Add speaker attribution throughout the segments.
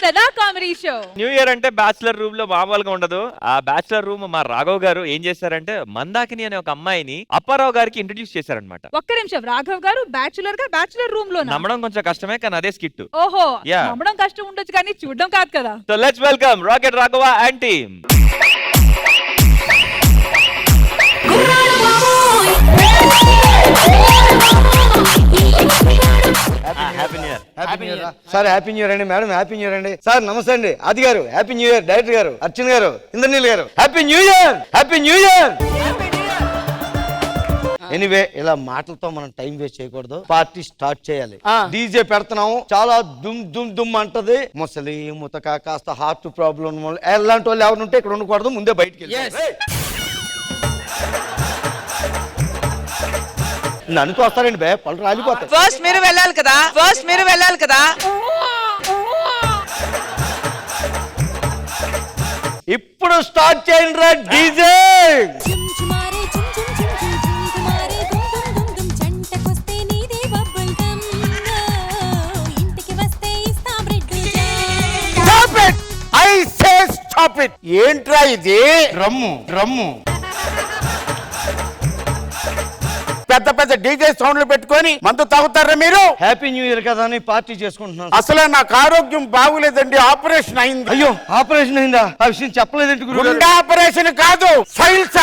Speaker 1: దాదా comedy show.
Speaker 2: New year అంటే bachelor room లో మామూలుగా ఉండదు. ఆ బ్యాచిలర్ రూమ్ మా రాఘవ్ గారు ఏం చేశారంటే మందాకిని అనే ఒక అమ్మాయిని అప్పారావు గారికి ఇంట్రడ్యూస్ చేశారనమాట.
Speaker 1: ఒక్క నిమిషం, రాఘవ్ గారు బ్యాచులర్ రూమ్ లో
Speaker 2: నమ్మడం కొంచెం కష్టమే కానీ అదే స్కిట్.
Speaker 1: ఓహో,
Speaker 2: Yeah.
Speaker 1: నమ్మడం కష్టం ఉండొచ్చు కానీ చూడడం కాదు కదా.
Speaker 2: So let's welcome rocket Raghava and team.
Speaker 3: Sir happy new year అండి. మేడం హ్యాపీ న్యూ ఇయర్ అండి. సార్ నమస్తే అండి. ఆది గారు హ్యాపీ న్యూ ఇయర్. డైరెక్టర్ గారు అర్చన్ గారు ఇంద్రనీల్ గారు happy new year. Happy new year. Anyway ఇలా మాటలతో మనం టైం వేస్ట్ చేయకూడదు. పార్టీ స్టార్ట్ చేయాలి. డీజే పెడుతున్నాము, చాలా దుమ్ దుమ్ దుమ్ అంటది. ముసలి ముతక కాస్త హార్ట్ ప్రాబ్లం ఎలాంటి వాళ్ళు ఎవరు ఉంటే ఇక్కడ ఉండకూడదు, ముందే బయటికి వెళ్ళి నన్నుతో వస్తారండి బే, పళ్ళు రాలిపోతాయి.
Speaker 4: ఫస్ట్ మీరు వెళ్ళాలి కదా.
Speaker 3: ఇప్పుడు స్టార్ట్ చేయండి రా డీజే.
Speaker 5: ఏంట్రా ఇది?
Speaker 3: రమ్ము
Speaker 5: పెద్ద పెద్ద డీజే సౌండ్లు పెట్టుకొని మందు తాగుతారా మీరు?
Speaker 3: హ్యాపీ న్యూ ఇయర్ కదా అని పార్టీ చేసుకుంటున్నాను.
Speaker 5: అసలే నాకు ఆరోగ్యం బాగులేదండి, ఆపరేషన్ అయింది.
Speaker 3: అయ్యో ఆపరేషన్ అయిందా? ఆ విషయం చెప్పలేదండి గురువు గారు.
Speaker 5: గుండె ఆపరేషన్ కాదు, ఫైల్స్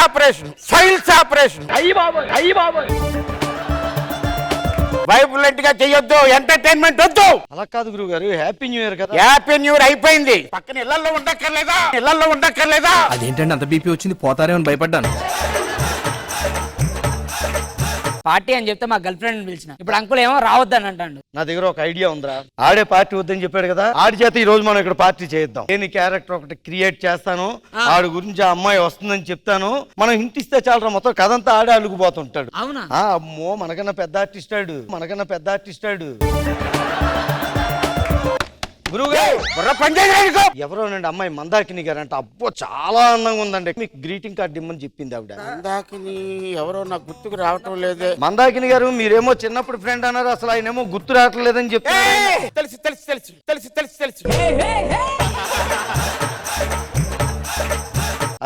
Speaker 5: ఆపరేషన్. వైబ్లెంట్ గా చెయ్యొద్దు, ఎంటర్టైన్మెంట్ వద్దు.
Speaker 3: అలా కాదు గురువు గారు, హ్యాపీ న్యూ ఇయర్ కదా.
Speaker 5: హ్యాపీ న్యూ ఇయర్ అయిపోయింది. పక్కన ఇళ్లలో ఉండక్కర్లేదా?
Speaker 6: అదేంటండి అంత బీపీ వచ్చింది, పోతారేమని భయపడ్డాను.
Speaker 4: పార్టీ అని చెప్తే మా గర్ల్ ఫ్రెండ్ పిలిచిన, ఇప్పుడు అంకుల్ ఏమో రావద్దని అంటాడు.
Speaker 3: నా దగ్గర ఒక ఐడియా ఉందిరా. ఆడే పార్టీ వద్దని చెప్పాడు కదా, ఆడి చేత ఈ రోజు మనం ఇక్కడ పార్టీ చేద్దాం. నేను క్యారెక్టర్ ఒకటి క్రియేట్ చేస్తాను, ఆడి గురించి ఆ అమ్మాయి వస్తుందని చెప్తాను. మనం ఇంటిస్తే చాలరా, మొత్తం కథంతా ఆడే అలుగుపోతుంటాడు.
Speaker 4: అవునా?
Speaker 3: అమ్మో మనకన్నా పెద్ద ఆర్టిస్ట్ ఆడు. ఎవరోనండి అమ్మాయి మందాకిని గారు అంట. అబ్బో చాలా అందంగా ఉందండి. మీకు గ్రీటింగ్ కార్డు ఇమ్మని చెప్పింది ఆవిడ.
Speaker 5: మందాకిని ఎవరో నాకు గుర్తుకు రావటం లేదే.
Speaker 3: మందాకిని గారు మీరేమో చిన్నప్పుడు ఫ్రెండ్ అన్నారు, అసలు ఆయన ఏమో గుర్తు రావట్లేదని చెప్తారు.
Speaker 5: తెలుసు.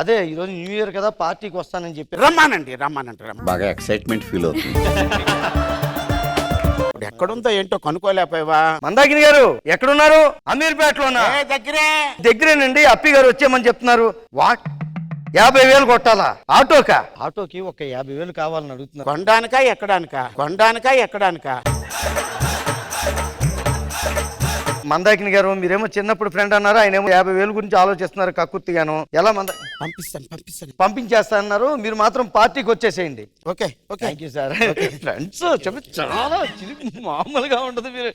Speaker 3: అదే ఈ రోజు న్యూ ఇయర్ కదా, పార్టీకి వస్తానని చెప్పి
Speaker 5: రమ్మానండి.
Speaker 7: బాగా ఎక్సైట్మెంట్ ఫీల్ అవుతుంది.
Speaker 5: ఎక్కడుందో ఏంటో కనుక్కోలేకపోయావా?
Speaker 3: మందాకిని గారు ఎక్కడున్నారు? అమీర్పేటలో దగ్గరేనండి. అప్పి గారు వచ్చేయమని చెప్తున్నారు. వాట్ 50,000 కొట్టాలా? ఆటోకి ఒక 50,000 కావాలని అడుగుతున్నారు.
Speaker 5: కొనడానికా ఎక్కడానికా?
Speaker 3: మందాకిని గారు మీరేమో చిన్నప్పుడు ఫ్రెండ్ అన్నారు, ఆయన ఏమో 50,000 గురించి ఆలోచిస్తున్నారు కక్కుర్తిగాను. ఎలా
Speaker 5: పంపిస్తాను.
Speaker 3: పంపించేస్తాన్నారు, మీరు మాత్రం పార్టీకి వచ్చేసేయండి.
Speaker 5: Okay
Speaker 3: thank you sir. Friends చాలా మామూలుగా ఉండదు. మీరు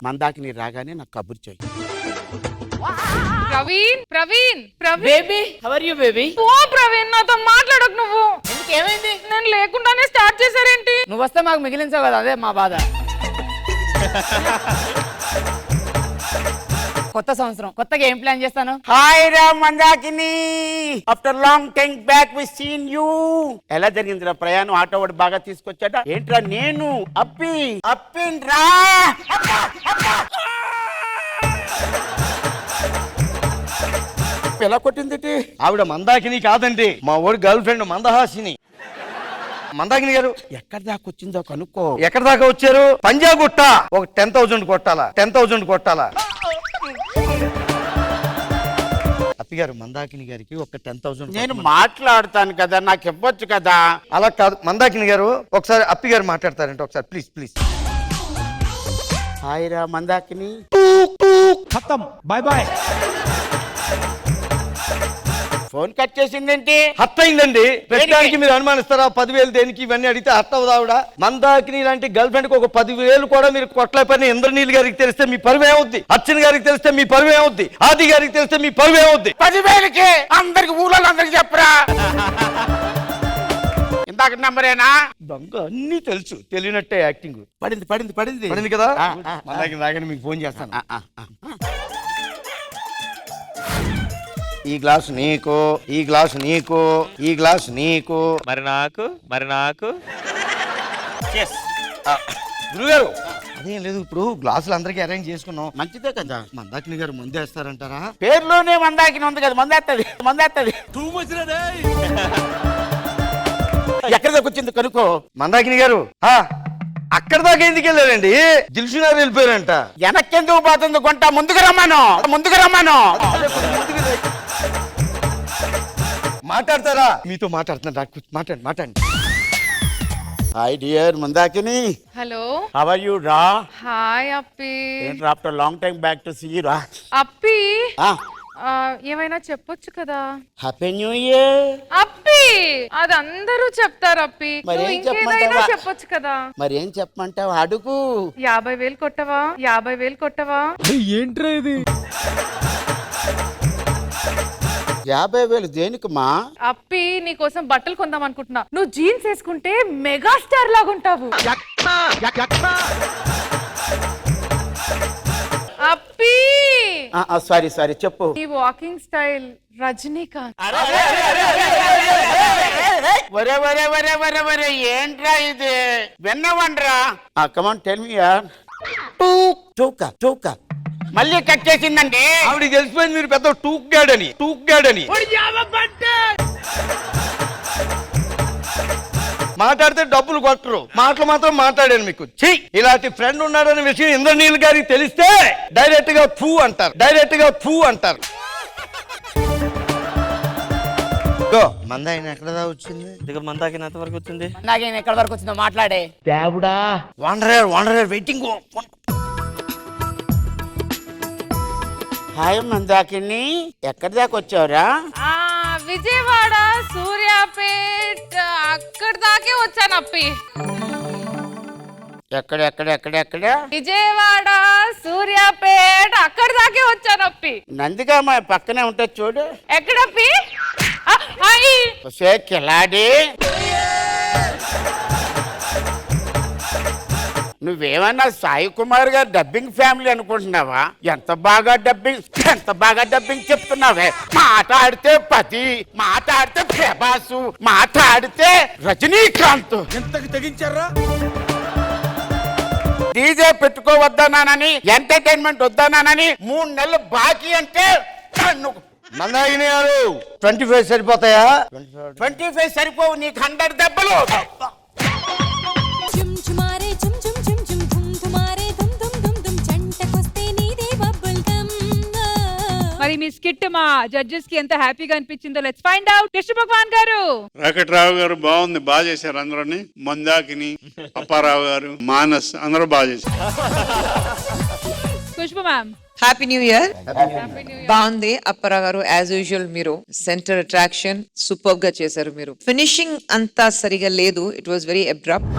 Speaker 5: మందాకిని రాగానే నాకు కబుర్ చేయి.
Speaker 1: Praveen
Speaker 4: baby, how are you baby?
Speaker 1: ఓ ప్రవీణ్, నాతో మాట్లాడకు నువ్వు.
Speaker 4: ఏమైంది?
Speaker 1: నేను లేకుండానే స్టార్ట్ చేశారేంటి?
Speaker 4: నువ్వు వస్తే మాకు మిగిలించావు కదా, అదే మా బాధ. కొత్త సంవత్సరం, కొత్తగా ఏం ప్లాన్ చేస్తాను?
Speaker 5: హాయ్ రా Mandakini, after long time back we seen you. ఎలా జరిగిందిరా ప్రయాణం? ఆటో వాడు బాగా తీసుకొచ్చాట ఏంట్రా? నేను అప్పిన్రా. ఎలా కొట్టింది?
Speaker 3: ఆవిడ మందాకిని కాదండి, మా వాడు గర్ల్ ఫ్రెండ్ మందహాసిని. మందాకిని గారు
Speaker 5: ఎక్కడి దాకా వచ్చిందో కనుక్కో.
Speaker 3: ఎక్కడ దాకా వచ్చారు? పంజాగుట్ట. ఒక 10,000 కొట్టాలా. అప్పి గారు మందాకిని గారికి ఒక 10,000.
Speaker 5: నేను మాట్లాడతాను కదా, నాకు ఇవ్వచ్చు కదా.
Speaker 3: అలా కాదు మందాకిని గారు, ఒకసారి అప్పి గారు మాట్లాడతారంటే ఒకసారి ప్లీజ్.
Speaker 5: హాయ్ రా మందాకిని.
Speaker 6: బాయ్.
Speaker 5: ఫోన్ కట్ చేసిందేంటి?
Speaker 3: హట్ అయిందండి. ప్రతిదానికి మీరు అనుమానిస్తారా? 10,000 దేనికి? ఇవన్నీ అడిగితే హట్ అవ్వదు ఆవిడ. మందాకిని లాంటి గర్ల్ ఫ్రెండ్ కి ఒక 10,000 కూడా మీరు కొట్టలేపని ఇంద్రనీల్ గారికి తెలిస్తే మీ పరువు ఏమవుద్ది? అర్చన్ గారికి తెలిస్తే మీ పరువు ఏమవుద్ది? ఆది గారికి తెలిస్తే మీ పరువు ఏమవుద్ది?
Speaker 5: 10,000కి అందరికి ఊళ్ళో అందరికి చెప్పరా? ఇందాక నంబరేనా?
Speaker 3: దొంగ అన్ని తెలుసు, తెలియనట్టే యాక్టింగ్.
Speaker 5: పడింది
Speaker 3: కదా. మందాకిని రాగానే మీకు ఫోన్ చేస్తాను. ఈ గ్లాసు నీకు, ఈ గ్లాసు నీకు, ఈ గ్లాసు నీకు,
Speaker 2: మరి నాకు
Speaker 3: గురుగారు అదేం లేదు, ఇప్పుడు గ్లాసులు అందరికీ అరేంజ్ చేసుకున్నాం.
Speaker 5: మంచిదే కదా.
Speaker 3: మందాకిని గారు ముందే వేస్తారంటారా?
Speaker 5: పేరులోనే మందాకిని ఉంది కదా, మందేత్తది. ఎక్కడ దాకా వచ్చింది కనుక్కో.
Speaker 3: మందాకిని గారు అక్కడ దాకా ఎందుకు వెళ్ళారండి? దిల్సు గారు వెళ్ళిపోయారంట.
Speaker 5: వెనక్కెందుకు పోతుంది గుంట, ముందుకు రమ్మను.
Speaker 3: మాట్లాడతారా? మీతో మాట్లాడుతున్నా, మాట్లాడండి.
Speaker 5: Hi dear Mandakini,
Speaker 1: hello,
Speaker 5: how are you రా?
Speaker 1: హాయ్ అప్పి.
Speaker 5: ఏంట్రా after long time back to see you రా.
Speaker 1: అప్పి ఏమైనా చెప్పొచ్చు కదా.
Speaker 5: Happy new year.
Speaker 1: అప్పి అది అందరూ చెప్తారు అప్పి,
Speaker 5: మరి
Speaker 1: నువ్వు
Speaker 5: ఏం
Speaker 1: ఇంకేదైనా
Speaker 5: చెప్పమంటావా?
Speaker 1: చెప్పొచ్చు కదా.
Speaker 5: మరి ఏం చెప్పమంటావు అడుగు.
Speaker 1: 50,000 కొట్టవా? 50,000 కొట్టవా?
Speaker 5: 50,000 దేనికమ్మా?
Speaker 1: అప్పి నీకోసం బట్టలు కొందాం అనుకుంటున్నా. నువ్వు జీన్స్ వేసుకుంటే మెగాస్టార్ లాగుంటావు. అప్పి
Speaker 5: సారీ చెప్పు.
Speaker 1: ఈ వాకింగ్ స్టైల్ రజనీకాంత్.
Speaker 5: ఒరే ఏంట్రా ఇది? విన్నవండ్రా. కమాన్ టెల్ మీ యార్. చౌక మళ్ళీ కట్ చేసిందండి.
Speaker 3: ఆవిడ తెలిసిపోయింది మీరు పెద్ద టూక్ గాడని. మాట్లాడితే డబ్బులు కొట్టరు, మాటలు మాత్రం మాట్లాడాను మీకు. ఛీ, ఇలాంటి ఫ్రెండ్ ఉన్నాడనే విషయం ఇంద్రనీల్ గారికి తెలిస్తే డైరెక్ట్ గా ఫూ అంటారు. మందాకిని ఎక్కడ వచ్చింది? మందాకిని ఎంత వరకు వచ్చింది?
Speaker 4: నాకేం ఎక్కడి వరకు వచ్చిందో మాట్లాడే.
Speaker 3: Wanderer waiting.
Speaker 5: హాయ్ మందాకిని, ఎక్కడి దాకా వచ్చావురా?
Speaker 1: విజయవాడ సూర్యాపేట్ అక్కడ దాకే వచ్చాను అప్పి.
Speaker 5: ఎక్కడ?
Speaker 1: విజయవాడ సూర్యాపేట్ అక్కడ దాకే వచ్చాను అప్పి.
Speaker 5: నందిగా మా పక్కనే ఉంటుంది చూడు.
Speaker 1: ఎక్కడప్పి?
Speaker 5: కిలాడి, నువ్వేమన్నా సాయి కుమార్ గారు డబ్బింగ్ ఫ్యామిలీ అనుకుంటున్నావా? ఎంత బాగా డబ్బింగ్ చెప్తున్నావే. మాట్లాడితే 10, మాట్లాడితే ప్రభాసు, మాట్లాడితే రజనీకాంత్.
Speaker 3: ఎంతకు తెగించారా?
Speaker 5: డీజే పెట్టుకోవద్దనానని, ఎంటర్టైన్మెంట్ వద్దనానని 3 నెలలు బాకీ అంటే
Speaker 3: మందాకిని గారు 25 సరిపోతాయా?
Speaker 5: 25 సరిపోవు, నీకు 100 దెబ్బలు.
Speaker 1: మరి మీ స్కిట్ మా జడ్జెస్ కి ఎంత హ్యాపీగా అనిపించిందో లెట్స్ ఫైండ్ అవుట్. కృష్ణ భగవాన్ గారు.
Speaker 8: వెంకట్రావు గారు బాగుంది, బాగా చేశారు అందరూని. మందాకిని, అప్పారావు గారు, మానస్ అందరూ బాగా చేశారు.
Speaker 1: Pushpa ma'am.
Speaker 9: Happy new year. బాగుంది అప్పారావు గారు, యాజ్ యూజువల్ మీరు సెంటర్ అట్రాక్షన్ సూపర్ గా చేశారు. మీరు ఫినిషింగ్ అంతా సరిగా లేదు, it was very abrupt,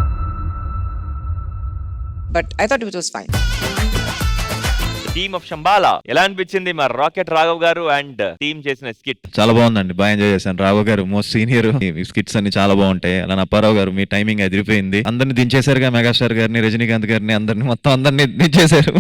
Speaker 9: but I thought it was fine.
Speaker 2: Team of Shambhala ఎలా అనిపించింది మా రాకెట్ రాఘవ్ గారు అండ్ టీమ్ చేసిన స్కిట్?
Speaker 10: చాలా బాగుందండి, బాగా ఎంజాయ్ చేశాను. రాఘవ్ గారు మోస్ట్ సీనియర్, స్కిట్స్ అన్ని చాలా బాగుంటాయి. అలా అప్పారావు గారు మీ టైమింగ్ అదిరిపోయింది. అందరిని దించేశారుగా, మెగాస్టార్ గారిని, రజనీకాంత్ గారిని, అందరిని దించేశారు.